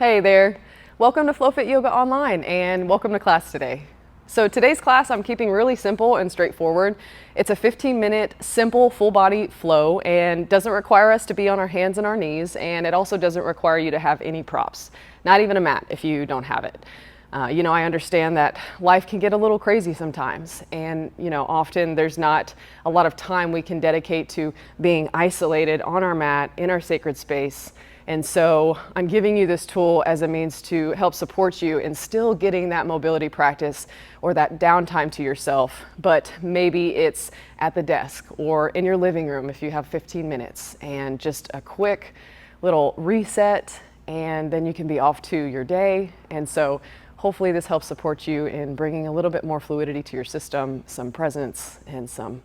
Hey there, welcome to FlowFit Yoga Online and welcome to class today. So today's class I'm keeping really simple and straightforward. It's a 15-minute simple full body flow and doesn't require us to be on our hands and our knees, and it also doesn't require you to have any props, not even a mat if you don't have it. I understand that life can get a little crazy sometimes, and often there's not a lot of time we can dedicate to being isolated on our mat in our sacred space. And so I'm giving you this tool as a means to help support you in still getting that mobility practice or that downtime to yourself, but maybe it's at the desk or in your living room if you have 15 minutes and just a quick little reset, and then you can be off to your day. And so hopefully this helps support you in bringing a little bit more fluidity to your system, some presence, and some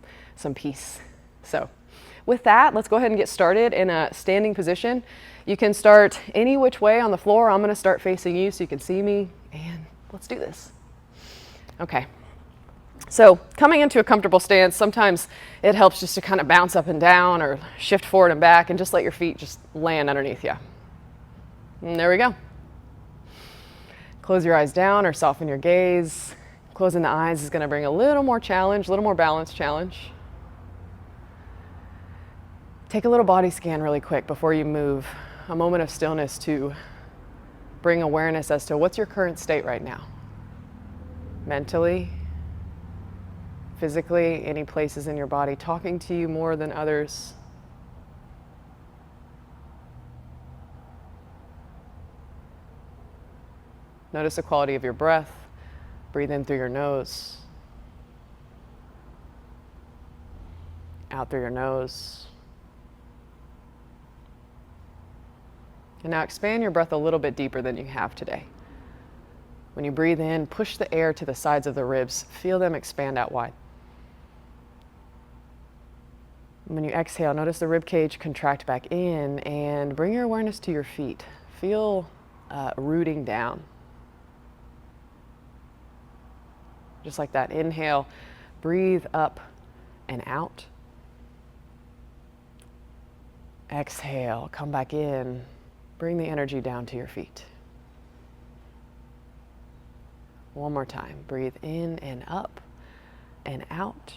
peace. So with that, let's go ahead and get started in a standing position. You can start any which way on the floor. I'm going to start facing you so you can see me, and let's do this. Okay. So coming into a comfortable stance, sometimes it helps just to kind of bounce up and down or shift forward and back and just let your feet just land underneath you. And there we go. Close your eyes down or soften your gaze. Closing the eyes is going to bring a little more challenge, a little more balance challenge. Take a little body scan really quick before you move. A moment of stillness to bring awareness as to what's your current state right now. Mentally, physically, any places in your body talking to you more than others. Notice the quality of your breath. Breathe in through your nose. Out through your nose. And now expand your breath a little bit deeper than you have today. When you breathe in, push the air to the sides of the ribs. Feel them expand out wide. When you exhale, notice the rib cage contract back in and bring your awareness to your feet. Feel rooting down. Just like that. Inhale, breathe up and out. Exhale, come back in. Bring the energy down to your feet. One more time. Breathe in and up and out.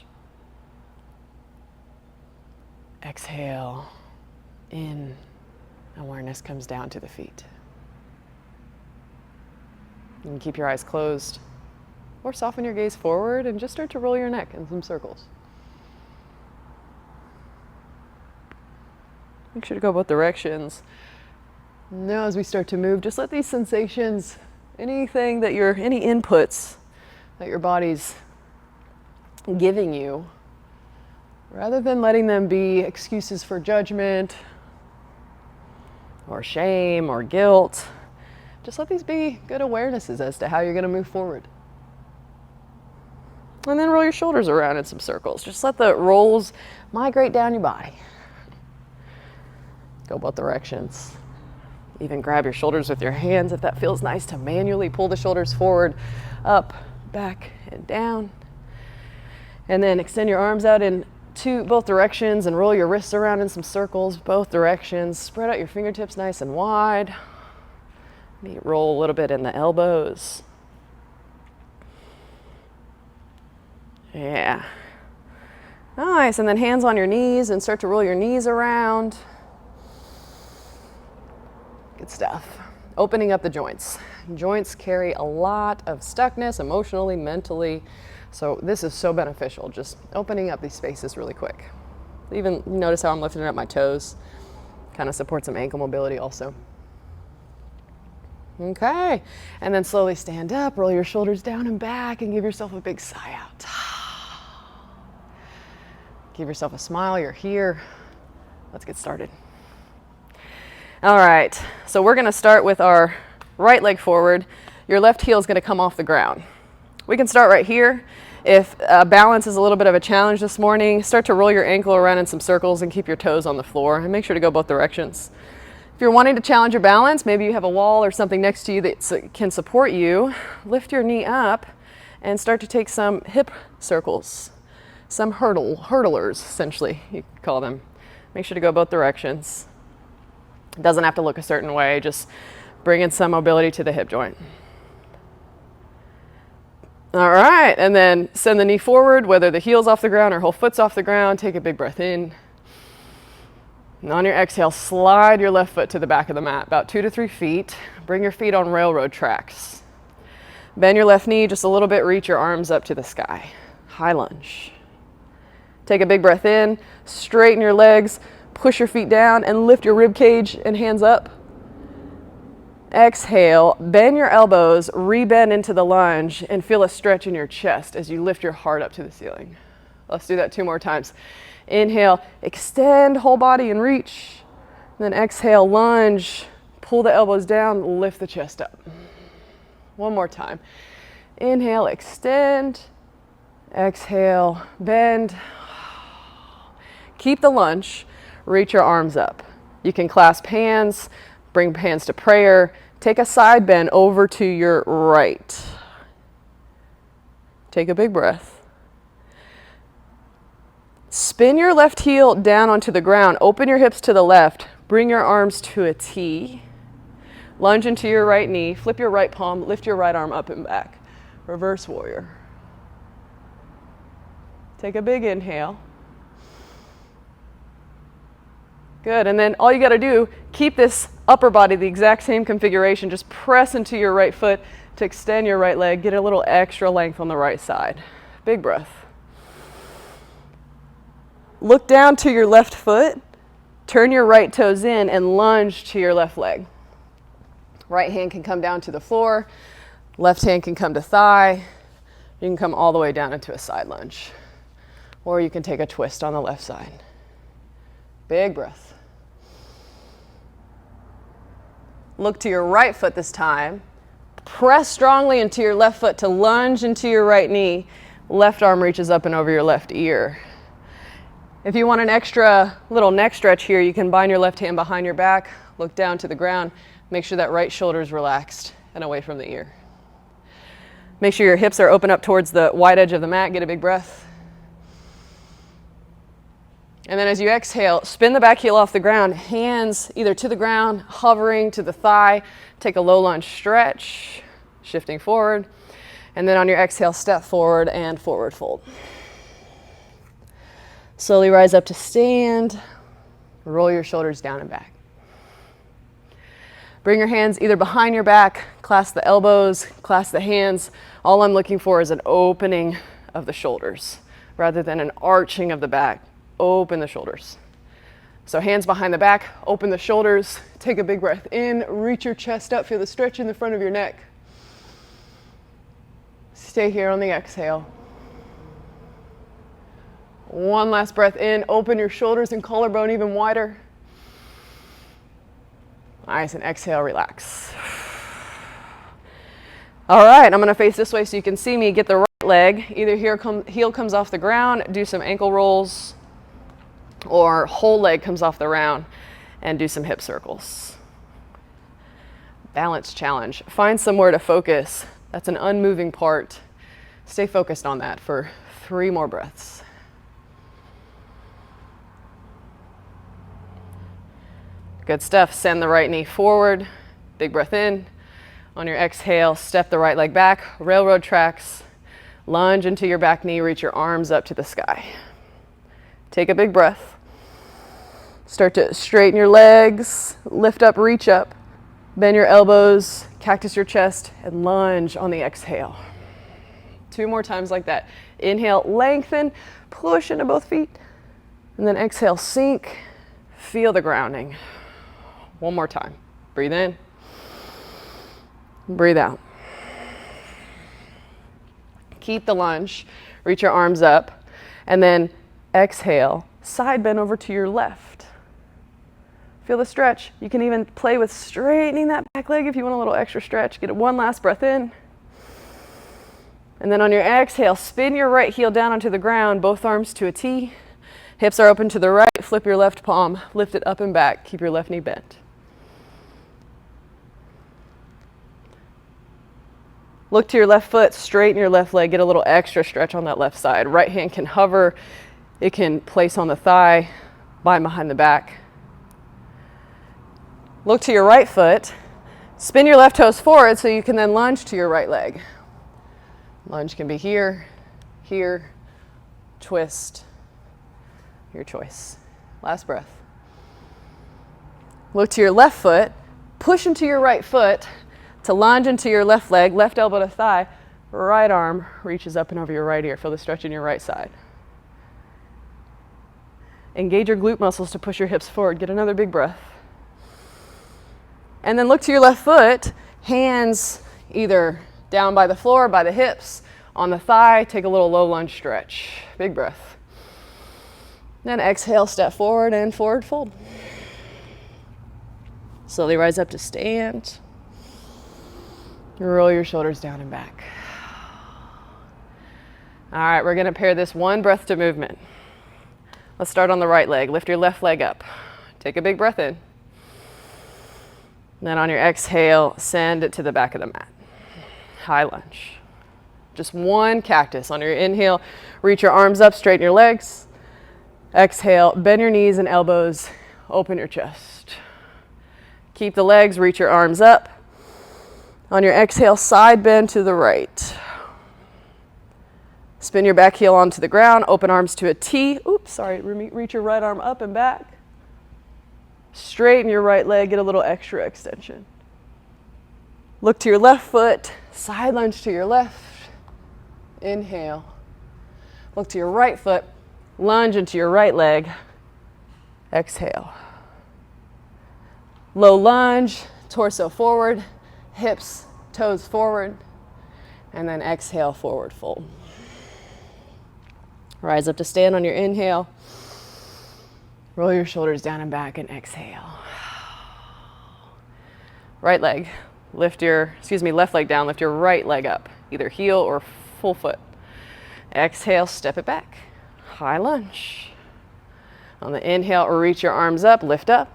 Exhale, in. Awareness comes down to the feet. You can keep your eyes closed or soften your gaze forward and just start to roll your neck in some circles. Make sure to go both directions. Now as we start to move, just let these sensations, any inputs that your body's giving you, rather than letting them be excuses for judgment or shame or guilt, just let these be good awarenesses as to how you're going to move forward. And then roll your shoulders around in some circles. Just let the rolls migrate down your body. Go both directions. Even grab your shoulders with your hands if that feels nice to manually pull the shoulders forward, up, back, and down. And then extend your arms out in both directions and roll your wrists around in some circles, both directions. Spread out your fingertips nice and wide. Maybe roll a little bit in the elbows. Yeah. Nice. And then hands on your knees and start to roll your knees around. Good stuff. Opening up the joints. Joints carry a lot of stuckness emotionally, mentally. So this is so beneficial. Just opening up these spaces really quick. Even notice how I'm lifting up my toes. Kind of support some ankle mobility also. Okay. And then slowly stand up, roll your shoulders down and back, and give yourself a big sigh out. Give yourself a smile. You're here. Let's get started. All right, so we're going to start with our right leg forward. Your left heel is going to come off the ground. We can start right here. If balance is a little bit of a challenge this morning, start to roll your ankle around in some circles and keep your toes on the floor, and make sure to go both directions. If you're wanting to challenge your balance, maybe you have a wall or something next to you that can support you, lift your knee up and start to take some hip circles, some hurdlers, essentially, you could call them. Make sure to go both directions. It doesn't have to look a certain way, just Bring in some mobility to the hip joint. All right, and then send the knee forward, whether the heel's off the ground or whole foot's off the ground. Take a big breath in. And on your exhale, slide your left foot to the back of the mat, about 2 to 3 feet. Bring your feet on railroad tracks. Bend your left knee just a little bit, reach your arms up to the sky. High lunge. Take a big breath in, straighten your legs, push your feet down, and lift your rib cage and hands up. Exhale, bend your elbows, rebend into the lunge, and feel a stretch in your chest as you lift your heart up to the ceiling. Let's do that 2 more times. Inhale, extend whole body and reach. And then exhale, lunge, pull the elbows down, lift the chest up. 1 more time. Inhale, extend. Exhale, bend. Keep the lunge, reach your arms up. You can clasp hands, bring hands to prayer. Take a side bend over to your right. Take a big breath. Spin your left heel down onto the ground. Open your hips to the left. Bring your arms to a T. Lunge into your right knee. Flip your right palm. Lift your right arm up and back. Reverse warrior. Take a big inhale. Good, and then all you gotta do, keep this upper body the exact same configuration. Just press into your right foot to extend your right leg. Get a little extra length on the right side. Big breath. Look down to your left foot. Turn your right toes in and lunge to your left leg. Right hand can come down to the floor. Left hand can come to thigh. You can come all the way down into a side lunge. Or you can take a twist on the left side. Big breath. Look to your right foot this time. Press strongly into your left foot to lunge into your right knee. Left arm reaches up and over your left ear. If you want an extra little neck stretch here, you can bind your left hand behind your back, look down to the ground, make sure that right shoulder is relaxed and away from the ear. Make sure your hips are open up towards the wide edge of the mat. Get a big breath. And then as you exhale, spin the back heel off the ground, hands either to the ground, hovering to the thigh. Take a low lunge stretch, shifting forward. And then on your exhale, step forward and forward fold. Slowly rise up to stand. Roll your shoulders down and back. Bring your hands either behind your back, clasp the elbows, clasp the hands. All I'm looking for is an opening of the shoulders rather than an arching of the back. Open the shoulders. So hands behind the back, open the shoulders, take a big breath in, reach your chest up, feel the stretch in the front of your neck. Stay here on the exhale. 1 last breath in, open your shoulders and collarbone even wider. Nice, and exhale, relax. All right, I'm gonna face this way so you can see me. Get the right leg, either heel comes off the ground, do some ankle rolls, or whole leg comes off the ground and do some hip circles. Balance challenge. Find somewhere to focus. That's an unmoving part. Stay focused on that for 3 more breaths. Good stuff. Send the right knee forward. Big breath in. On your exhale, step the right leg back, railroad tracks. Lunge into your back knee, reach your arms up to the sky. Take a big breath. Start to straighten your legs, lift up, reach up, bend your elbows, cactus your chest, and lunge on the exhale. 2 more times like that. Inhale, lengthen, push into both feet, and then exhale, sink, feel the grounding. 1 more time. Breathe in, breathe out. Keep the lunge, reach your arms up, and then exhale, side bend over to your left. Feel the stretch. You can even play with straightening that back leg if you want a little extra stretch. Get 1 last breath in. And then on your exhale, spin your right heel down onto the ground, both arms to a T. Hips are open to the right. Flip your left palm, lift it up and back. Keep your left knee bent. Look to your left foot, straighten your left leg, get a little extra stretch on that left side. Right hand can hover, it can place on the thigh, bind behind the back. Look to your right foot, Spin your left toes forward so you can then lunge to your right leg. Lunge can be here, here, twist, your choice. Last breath. Look to your left foot, push into your right foot to lunge into your left leg, left elbow to thigh, right arm reaches up and over your right ear. Feel the stretch in your right side. Engage your glute muscles to push your hips forward. Get another big breath. And then look to your left foot, hands either down by the floor, by the hips, on the thigh. Take a little low lunge stretch. Big breath. Then exhale, step forward and forward fold. Slowly rise up to stand. Roll your shoulders down and back. All right, we're going to pair this one breath to movement. Let's start on the right leg. Lift your left leg up. Take a big breath in. Then on your exhale, send it to the back of the mat. High lunge. Just one cactus. On your inhale, reach your arms up, straighten your legs. Exhale, bend your knees and elbows, open your chest. Keep the legs, reach your arms up. On your exhale, side bend to the right. Spin your back heel onto the ground, open arms to a T. Oops, sorry, reach your right arm up and back. Straighten your right leg, get a little extra extension. Look to your left foot, side lunge to your left. Inhale. Look to your right foot, lunge into your right leg. Exhale. Low lunge, torso forward, hips, toes forward, and then exhale, forward fold. Rise up to stand on your inhale. Roll your shoulders down and back and exhale. Right leg, left leg down, lift your right leg up, either heel or full foot. Exhale, step it back. High lunge. On the inhale, reach your arms up, lift up.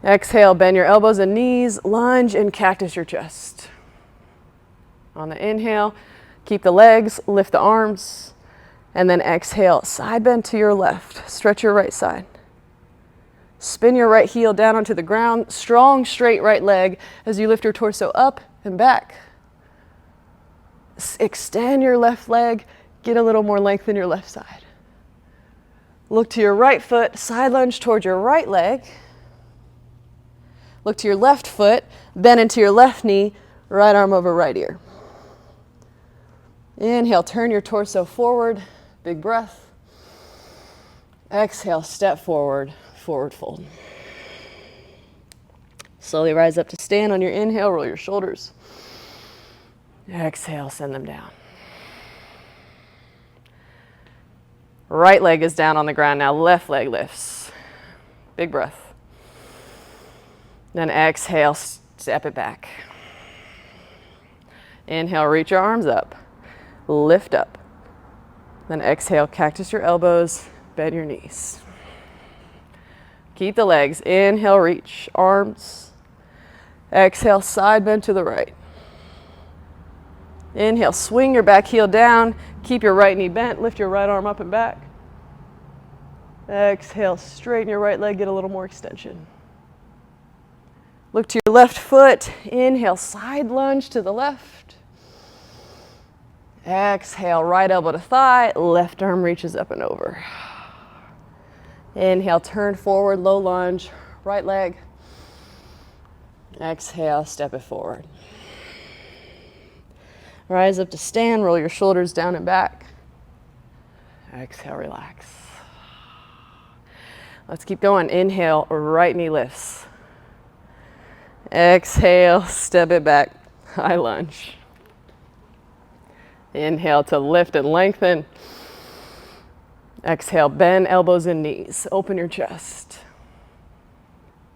Exhale, bend your elbows and knees, lunge and cactus your chest. On the inhale, keep the legs, lift the arms, and then exhale, side bend to your left, stretch your right side. Spin your right heel down onto the ground, strong straight right leg as you lift your torso up and back. Extend your left leg, get a little more length in your left side. Look to your right foot, side lunge towards your right leg. Look to your left foot, bend into your left knee, right arm over right ear. Inhale, turn your torso forward, big breath. Exhale, step forward, forward fold. Slowly rise up to stand on your inhale, roll your shoulders. Exhale, send them down. Right leg is down on the ground now, left leg lifts. Big breath. Then exhale, step it back. Inhale, reach your arms up, lift up. Then exhale, cactus your elbows, bend your knees. Keep the legs. Inhale, reach, arms. Exhale, side bend to the right. Inhale, swing your back heel down, keep your right knee bent, lift your right arm up and back. Exhale, straighten your right leg, get a little more extension. Look to your left foot. Inhale, side lunge to the left. Exhale, right elbow to thigh. Left arm reaches up and over. Inhale, turn forward, low lunge, right leg. Exhale, step it forward. Rise up to stand, roll your shoulders down and back. Exhale, relax. Let's keep going. Inhale, right knee lifts. Exhale, step it back, high lunge. Inhale to lift and lengthen. Exhale, bend elbows and knees, open your chest.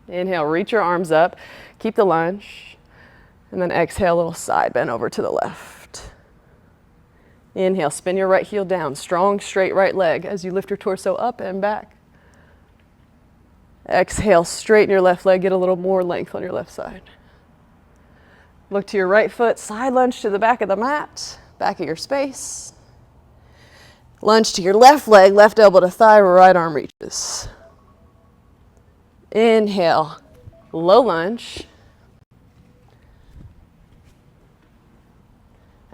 Inhale, reach your arms up, keep the lunge, and then exhale, a little side bend over to the left. Inhale, spin your right heel down, strong straight right leg as you lift your torso up and back. Exhale, straighten your left leg, get a little more length on your left side. Look to your right foot, side lunge to the back of the mat, back of your space. Lunge to your left leg, left elbow to thigh, right arm reaches. Inhale, low lunge.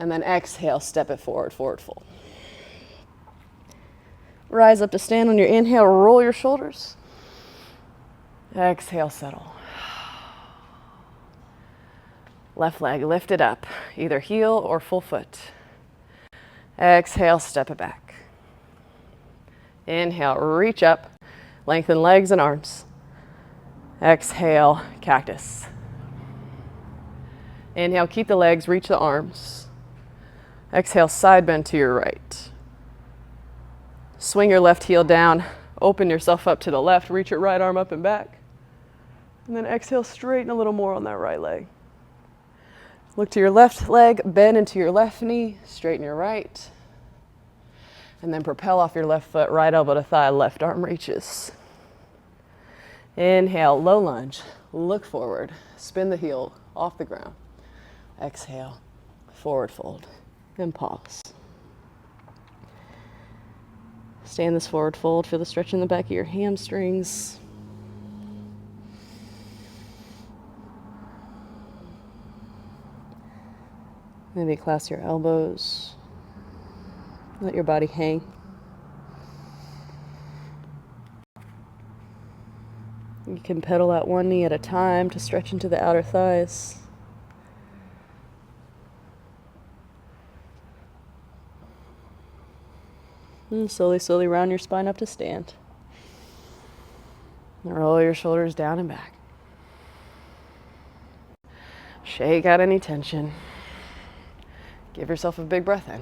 And then exhale, step it forward, forward fold. Rise up to stand on your inhale, roll your shoulders. Exhale, settle. Left leg lifted up, either heel or full foot. Exhale, step it back. Inhale, reach up, lengthen legs and arms. Exhale, cactus. Inhale, keep the legs, reach the arms. Exhale, side bend to your right. Swing your left heel down, open yourself up to the left, reach your right arm up and back. And then exhale, straighten a little more on that right leg. Look to your left leg, bend into your left knee, straighten your right. And then propel off your left foot, right elbow to thigh, left arm reaches. Inhale, low lunge, look forward, spin the heel off the ground. Exhale, forward fold, and pause. Stay in this forward fold, feel the stretch in the back of your hamstrings. Maybe clasp your elbows. Let your body hang. You can pedal out one knee at a time to stretch into the outer thighs. And slowly round your spine up to stand. And roll your shoulders down and back. Shake out any tension. Give yourself a big breath in.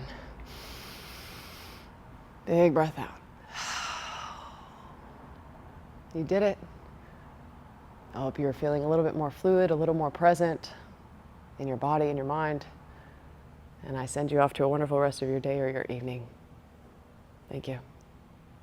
Big breath out. You did it. I hope you're feeling a little bit more fluid, a little more present in your body and your mind. And I send you off to a wonderful rest of your day or your evening. Thank you.